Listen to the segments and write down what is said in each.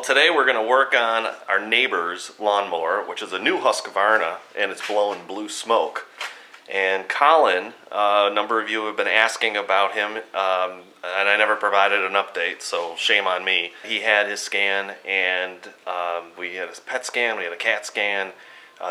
Today we're going to work on our neighbor's lawnmower, which is a new Husqvarna, and it's blowing blue smoke. And Colin, a number of you have been asking about him, and I never provided an update, so shame on me. He had his scan, and we had a pet scan, we had a cat scan.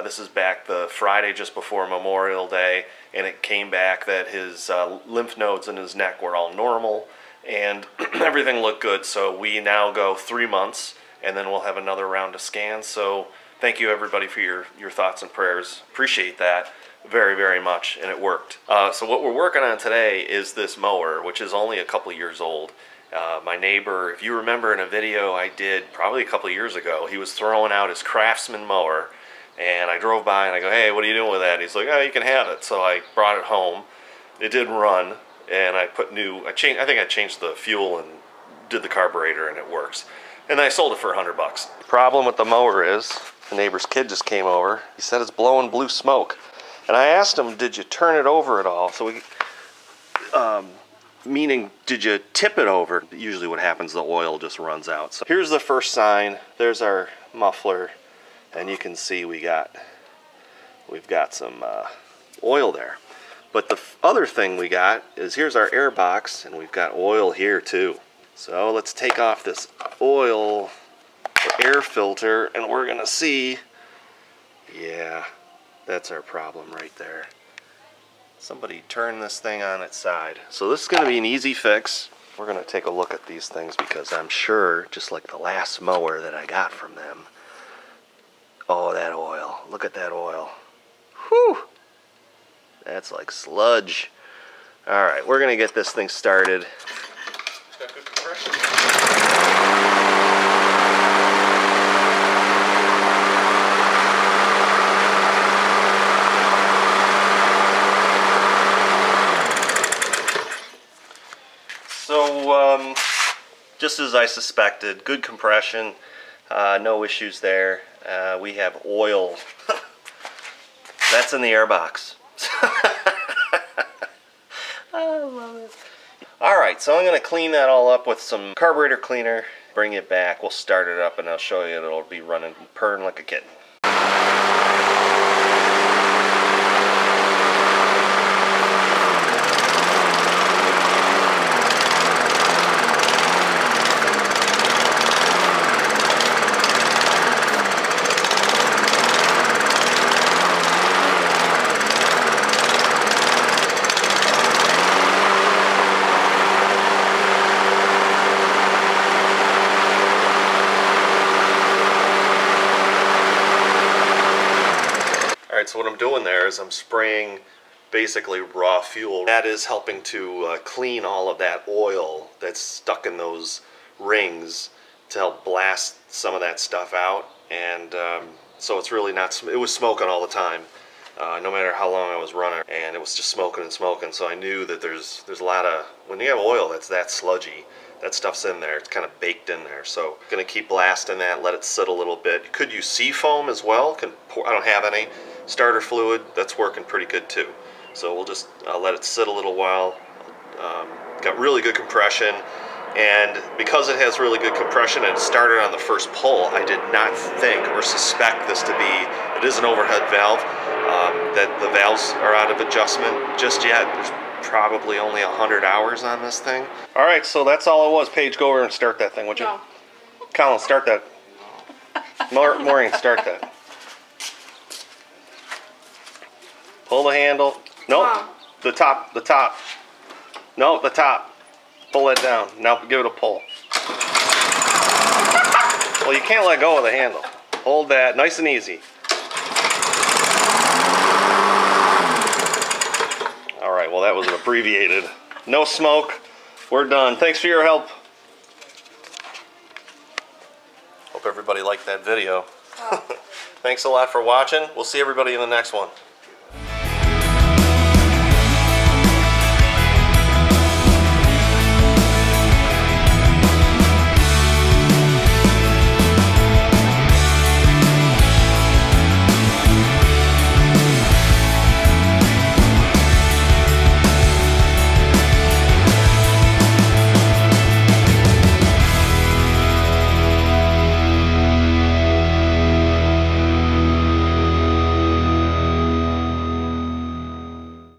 This is back the Friday just before Memorial Day, and it came back that his lymph nodes in his neck were all normal, and everything looked good. So we now go 3 months, and then we'll have another round of scans. So thank you everybody for your thoughts and prayers. Appreciate that very, very much, and it worked. So what we're working on today is this mower, which is only a couple years old. My neighbor, if you remember in a video I did probably a couple years ago, he was throwing out his Craftsman mower, and I drove by and I go, hey, what are you doing with that? He's like, oh, you can have it. So I brought it home. It did run, and I put I think I changed the fuel and did the carburetor, and it works. And then I sold it for $100. The problem with the mower is, the neighbor's kid just came over. He said it's blowing blue smoke. And I asked him, did you turn it over at all? So meaning, did you tip it over? Usually what happens, the oil just runs out. So here's the first sign. There's our muffler. And you can see we've got some oil there. But the other thing we got is, here's our air box, and we've got oil here too. So let's take off this oil air filter, and we're gonna see, yeah, that's our problem right there. Somebody turn this thing on its side. So this is gonna be an easy fix. We're gonna take a look at these things, because I'm sure, just like the last mower that I got from them, oh, that oil. Look at that oil. Whew! That's like sludge. Alright, we're going to get this thing started. It's got good compression. So, just as I suspected, good compression. No issues there. We have oil. That's in the air box. I love it. Alright, so I'm going to clean that all up with some carburetor cleaner, bring it back, we'll start it up, and I'll show you it'll be running, purring like a kitten. So what I'm doing there is I'm spraying basically raw fuel. That is helping to clean all of that oil that's stuck in those rings to help blast some of that stuff out. And so it's really not, it was smoking all the time, no matter how long I was running, and it was just smoking and smoking. So I knew that there's a lot of, when you have oil that's that sludgy, that stuff's in there, it's kind of baked in there. So I'm gonna keep blasting that, let it sit a little bit. You could use sea foam as well. I don't have any. Starter fluid, that's working pretty good too. So we'll just let it sit a little while. Got really good compression, and because it has really good compression and it started on the first pull, I did not think or suspect this to be, it is an overhead valve, that the valves are out of adjustment just yet. There's probably only 100 hours on this thing. All right, so that's all it was. Paige, go over and start that thing, would you? No. Colin, start that. Maureen, start that. Pull the handle. Nope. The top. No, the top. Pull that down. Now give it a pull. Well, you can't let go of the handle. Hold that. Nice and easy. Alright, well that was abbreviated. No smoke. We're done. Thanks for your help. Hope everybody liked that video. Thanks a lot for watching. We'll see everybody in the next one.